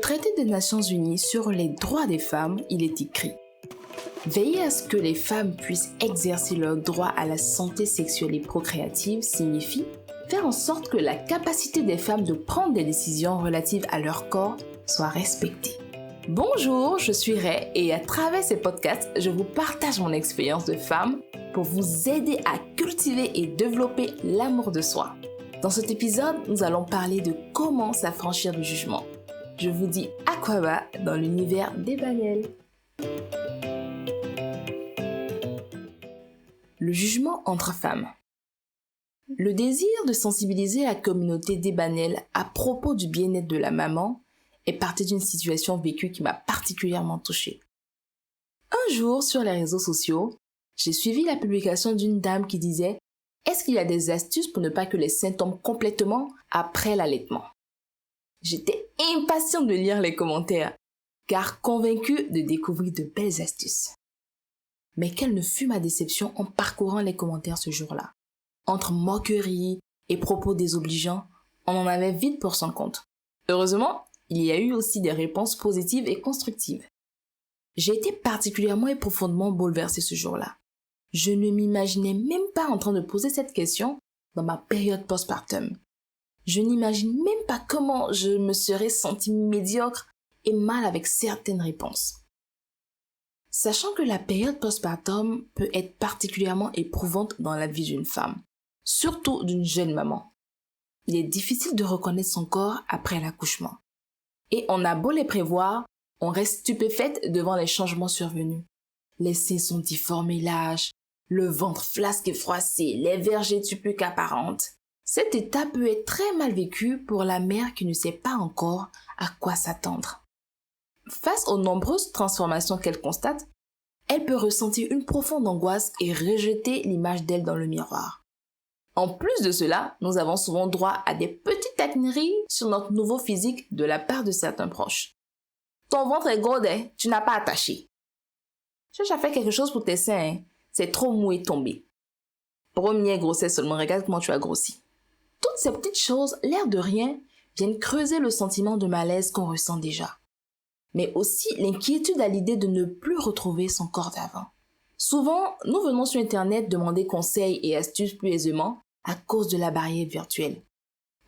traité des Nations Unies sur les droits des femmes, il est écrit: veiller à ce que les femmes puissent exercer leur droit à la santé sexuelle et procréative signifie faire en sorte que la capacité des femmes de prendre des décisions relatives à leur corps soit respectée. Bonjour, je suis Ray et à travers ces podcasts, je vous partage mon expérience de femme pour vous aider à cultiver et développer l'amour de soi. Dans cet épisode, nous allons parler de comment s'affranchir du jugement. Je vous dis Aquaba dans l'univers d'Ebanel. Le jugement entre femmes. Le désir de sensibiliser la communauté d'Ebanel à propos du bien-être de la maman est parti d'une situation vécue qui m'a particulièrement touchée. Un jour, sur les réseaux sociaux, j'ai suivi la publication d'une dame qui disait: est-ce qu'il y a des astuces pour ne pas que les seins tombent complètement après l'allaitement? J'étais impatiente de lire les commentaires, car convaincue de découvrir de belles astuces. Mais quelle ne fut ma déception en parcourant les commentaires ce jour-là. Entre moqueries et propos désobligeants, on en avait vite pour son compte. Heureusement, il y a eu aussi des réponses positives et constructives. J'ai été particulièrement et profondément bouleversée ce jour-là. Je ne m'imaginais même pas en train de poser cette question dans ma période postpartum. Je n'imagine même pas comment je me serais sentie médiocre et mal avec certaines réponses. Sachant que la période postpartum peut être particulièrement éprouvante dans la vie d'une femme, surtout d'une jeune maman. Il est difficile de reconnaître son corps après l'accouchement. Et on a beau les prévoir, on reste stupéfaite devant les changements survenus. Les seins sont difformés larges, le ventre flasque et froissé, les vergetures qu'apparentes. Cet état peut être très mal vécu pour la mère qui ne sait pas encore à quoi s'attendre. Face aux nombreuses transformations qu'elle constate, elle peut ressentir une profonde angoisse et rejeter l'image d'elle dans le miroir. En plus de cela, nous avons souvent droit à des petites taquineries sur notre nouveau physique de la part de certains proches. Ton ventre est gros, tu n'as pas attaché. Cherche à faire quelque chose pour tes seins, c'est trop mou et tombé. Première grossesse seulement, regarde comment tu as grossi. Toutes ces petites choses, l'air de rien, viennent creuser le sentiment de malaise qu'on ressent déjà. Mais aussi l'inquiétude à l'idée de ne plus retrouver son corps d'avant. Souvent, nous venons sur Internet demander conseils et astuces plus aisément à cause de la barrière virtuelle.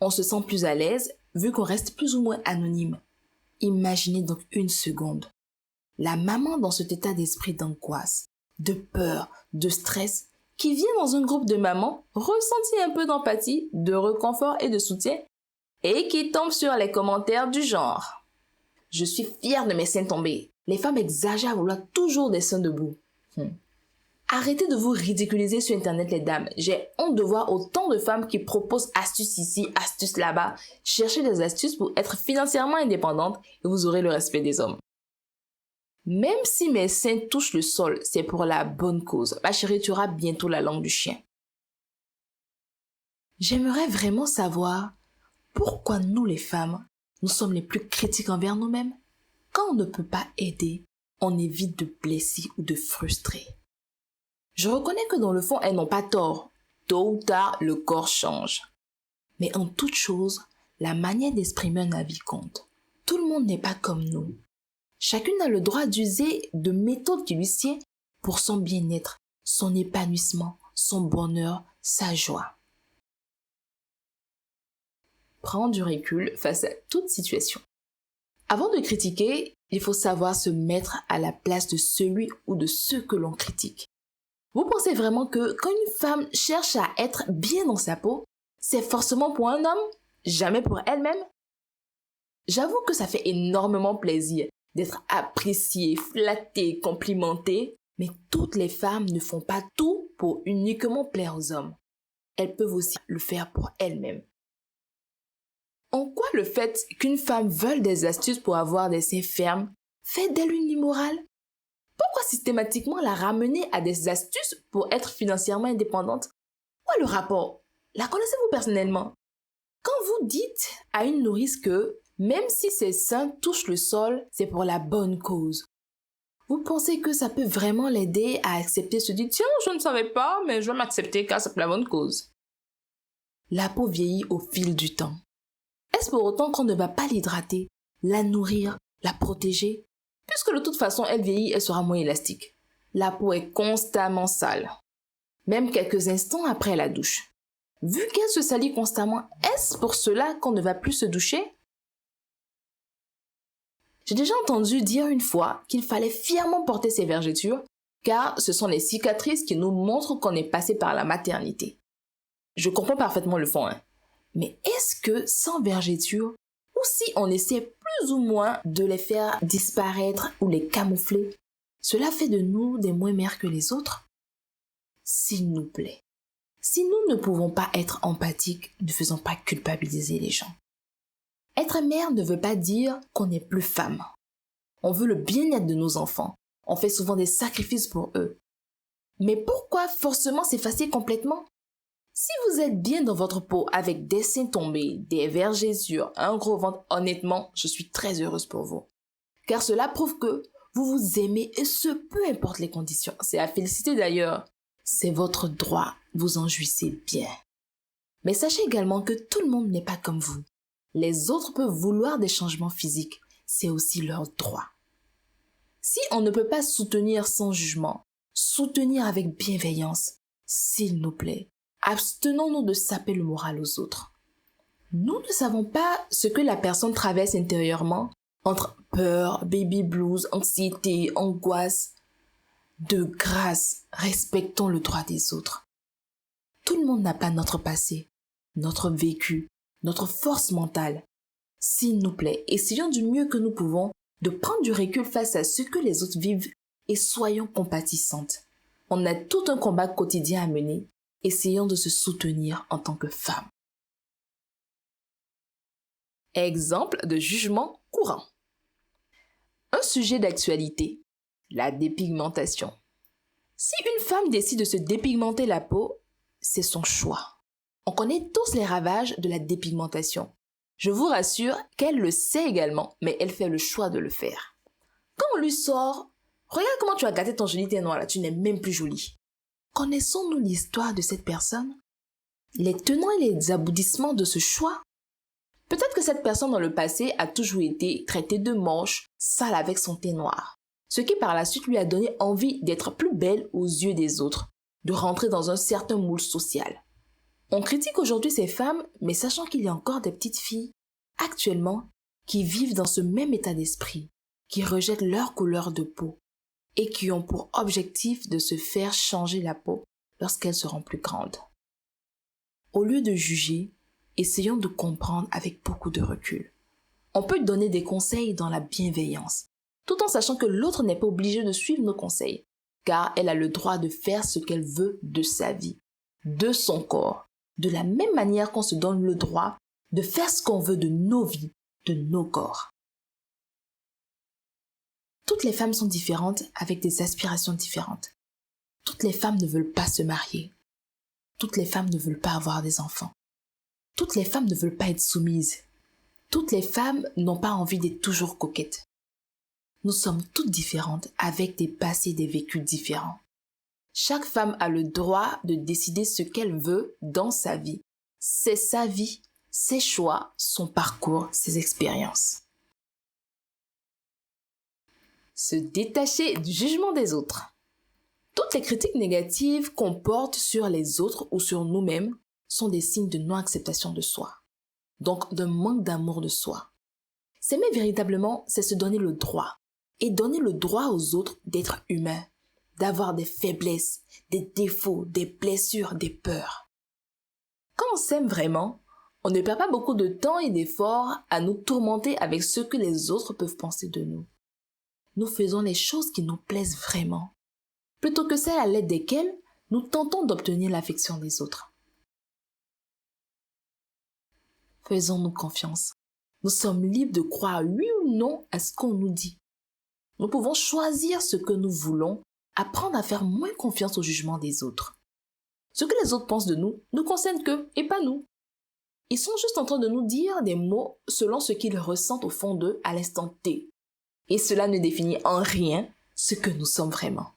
On se sent plus à l'aise vu qu'on reste plus ou moins anonyme. Imaginez donc une seconde. La maman dans cet état d'esprit d'angoisse, de peur, de stress, qui vient dans un groupe de mamans, ressentir un peu d'empathie, de réconfort et de soutien, et qui tombe sur les commentaires du genre: je suis fière de mes seins tombés. Les femmes exagèrent à vouloir toujours des seins debout. Arrêtez de vous ridiculiser sur Internet, les dames. J'ai honte de voir autant de femmes qui proposent astuces ici, astuces là-bas. Cherchez des astuces pour être financièrement indépendante et vous aurez le respect des hommes. Même si mes seins touchent le sol, c'est pour la bonne cause. Ma chérie, tu auras bientôt la langue du chien. J'aimerais vraiment savoir pourquoi nous, les femmes, nous sommes les plus critiques envers nous-mêmes. Quand on ne peut pas aider, on évite de blesser ou de frustrer. Je reconnais que dans le fond, elles n'ont pas tort. Tôt ou tard, le corps change. Mais en toute chose, la manière d'exprimer un avis compte. Tout le monde n'est pas comme nous. Chacune a le droit d'user de méthodes qui lui sied pour son bien-être, son épanouissement, son bonheur, sa joie. Prends du recul face à toute situation. Avant de critiquer, il faut savoir se mettre à la place de celui ou de ceux que l'on critique. Vous pensez vraiment que quand une femme cherche à être bien dans sa peau, c'est forcément pour un homme, jamais pour elle-même? J'avoue que ça fait énormément plaisir d'être appréciée, flattée, complimentée, mais toutes les femmes ne font pas tout pour uniquement plaire aux hommes. Elles peuvent aussi le faire pour elles-mêmes. En quoi le fait qu'une femme veuille des astuces pour avoir des seins fermes fait d'elle une immorale? Pourquoi systématiquement la ramener à des astuces pour être financièrement indépendante? Où est le rapport? La connaissez-vous personnellement? Quand vous dites à une nourrice que même si ses seins touchent le sol, c'est pour la bonne cause, vous pensez que ça peut vraiment l'aider à accepter ce dit: tiens, je ne savais pas, mais je vais m'accepter car c'est pour la bonne cause? La peau vieillit au fil du temps. Est-ce pour autant qu'on ne va pas l'hydrater, la nourrir, la protéger, puisque de toute façon, elle vieillit, elle sera moins élastique. La peau est constamment sale, même quelques instants après la douche. Vu qu'elle se salit constamment, est-ce pour cela qu'on ne va plus se doucher? J'ai déjà entendu dire une fois qu'il fallait fièrement porter ses vergetures, car ce sont les cicatrices qui nous montrent qu'on est passé par la maternité. Je comprends parfaitement le fond, mais est-ce que sans vergetures, ou si on essaie plus ou moins de les faire disparaître ou les camoufler, cela fait de nous des moins mères que les autres? S'il nous plaît, si nous ne pouvons pas être empathiques, ne faisons pas culpabiliser les gens. Être mère ne veut pas dire qu'on n'est plus femme. On veut le bien-être de nos enfants. On fait souvent des sacrifices pour eux. Mais pourquoi forcément s'effacer complètement? Si vous êtes bien dans votre peau avec des seins tombés, des vergetures, un gros ventre, honnêtement, je suis très heureuse pour vous. Car cela prouve que vous vous aimez et ce, peu importe les conditions. C'est à féliciter d'ailleurs. C'est votre droit, vous en jouissez bien. Mais sachez également que tout le monde n'est pas comme vous. Les autres peuvent vouloir des changements physiques, c'est aussi leur droit. Si on ne peut pas soutenir sans jugement, soutenir avec bienveillance, s'il nous plaît, abstenons-nous de saper le moral aux autres. Nous ne savons pas ce que la personne traverse intérieurement entre peur, baby blues, anxiété, angoisse. De grâce, respectons le droit des autres. Tout le monde n'a pas notre passé, notre vécu, notre force mentale. S'il nous plaît, essayons du mieux que nous pouvons de prendre du recul face à ce que les autres vivent et soyons compatissantes. On a tout un combat quotidien à mener. Essayons de se soutenir en tant que femmes. Exemple de jugement courant. Un sujet d'actualité, la dépigmentation. Si une femme décide de se dépigmenter la peau, c'est son choix. On connaît tous les ravages de la dépigmentation. Je vous rassure qu'elle le sait également, mais elle fait le choix de le faire. Quand on lui sort, regarde comment tu as gâté ton joli teint noir là, tu n'es même plus jolie. Connaissons-nous l'histoire de cette personne? Les tenants et les aboutissements de ce choix? Peut-être que cette personne dans le passé a toujours été traitée de moche, sale avec son teint noir. Ce qui par la suite lui a donné envie d'être plus belle aux yeux des autres, de rentrer dans un certain moule social. On critique aujourd'hui ces femmes, mais sachant qu'il y a encore des petites filles, actuellement, qui vivent dans ce même état d'esprit, qui rejettent leur couleur de peau et qui ont pour objectif de se faire changer la peau lorsqu'elles seront plus grandes. Au lieu de juger, essayons de comprendre avec beaucoup de recul. On peut donner des conseils dans la bienveillance, tout en sachant que l'autre n'est pas obligé de suivre nos conseils, car elle a le droit de faire ce qu'elle veut de sa vie, de son corps, de la même manière qu'on se donne le droit de faire ce qu'on veut de nos vies, de nos corps. Toutes les femmes sont différentes avec des aspirations différentes. Toutes les femmes ne veulent pas se marier. Toutes les femmes ne veulent pas avoir des enfants. Toutes les femmes ne veulent pas être soumises. Toutes les femmes n'ont pas envie d'être toujours coquettes. Nous sommes toutes différentes avec des passés et des vécus différents. Chaque femme a le droit de décider ce qu'elle veut dans sa vie. C'est sa vie, ses choix, son parcours, ses expériences. Se détacher du jugement des autres. Toutes les critiques négatives qu'on porte sur les autres ou sur nous-mêmes sont des signes de non-acceptation de soi, donc d'un manque d'amour de soi. S'aimer véritablement, c'est se donner le droit, et donner le droit aux autres d'être humains, d'avoir des faiblesses, des défauts, des blessures, des peurs. Quand on s'aime vraiment, on ne perd pas beaucoup de temps et d'efforts à nous tourmenter avec ce que les autres peuvent penser de nous. Nous faisons les choses qui nous plaisent vraiment, plutôt que celles à l'aide desquelles nous tentons d'obtenir l'affection des autres. Faisons-nous confiance. Nous sommes libres de croire oui ou non à ce qu'on nous dit. Nous pouvons choisir ce que nous voulons, apprendre à faire moins confiance au jugement des autres. Ce que les autres pensent de nous ne concerne qu'eux et pas nous. Ils sont juste en train de nous dire des mots selon ce qu'ils ressentent au fond d'eux à l'instant T. Et cela ne définit en rien ce que nous sommes vraiment.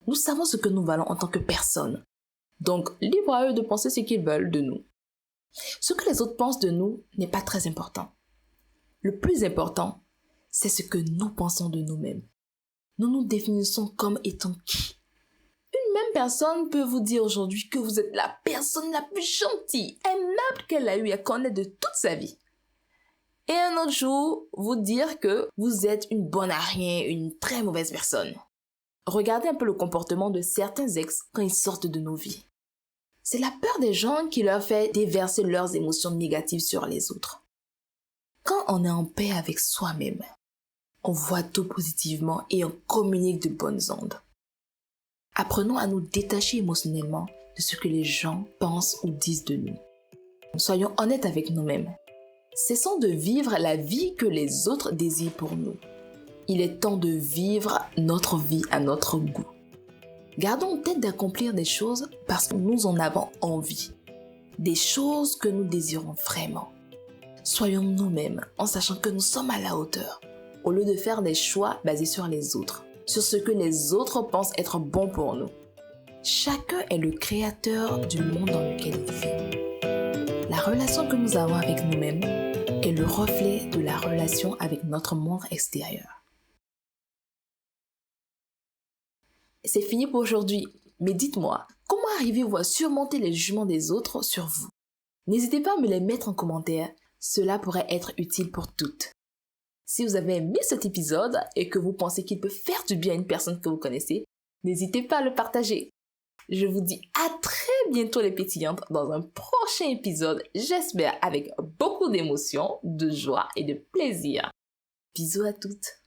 Nous savons ce que nous valons en tant que personne. Donc, libre à eux de penser ce qu'ils veulent de nous. Ce que les autres pensent de nous n'est pas très important. Le plus important, c'est ce que nous pensons de nous-mêmes. Nous nous définissons comme étant qui? Une même personne peut vous dire aujourd'hui que vous êtes la personne la plus gentille, aimable qu'elle a eu à connaître de toute sa vie. Et un autre jour, vous dire que vous êtes une bonne à rien, une très mauvaise personne. Regardez un peu le comportement de certains ex quand ils sortent de nos vies. C'est la peur des gens qui leur fait déverser leurs émotions négatives sur les autres. Quand on est en paix avec soi-même, on voit tout positivement et on communique de bonnes ondes. Apprenons à nous détacher émotionnellement de ce que les gens pensent ou disent de nous. Soyons honnêtes avec nous-mêmes. Cessons de vivre la vie que les autres désirent pour nous. Il est temps de vivre notre vie à notre goût. Gardons en tête d'accomplir des choses parce que nous en avons envie. Des choses que nous désirons vraiment. Soyons nous-mêmes en sachant que nous sommes à la hauteur, au lieu de faire des choix basés sur les autres, sur ce que les autres pensent être bon pour nous. Chacun est le créateur du monde dans lequel il vit. La relation que nous avons avec nous-mêmes est le reflet de la relation avec notre monde extérieur. C'est fini pour aujourd'hui, mais dites-moi, comment arrivez-vous à surmonter les jugements des autres sur vous? N'hésitez pas à me les mettre en commentaire, cela pourrait être utile pour toutes. Si vous avez aimé cet épisode et que vous pensez qu'il peut faire du bien à une personne que vous connaissez, n'hésitez pas à le partager. Je vous dis à très bientôt les pétillantes dans un prochain épisode, j'espère avec beaucoup d'émotion, de joie et de plaisir. Bisous à toutes.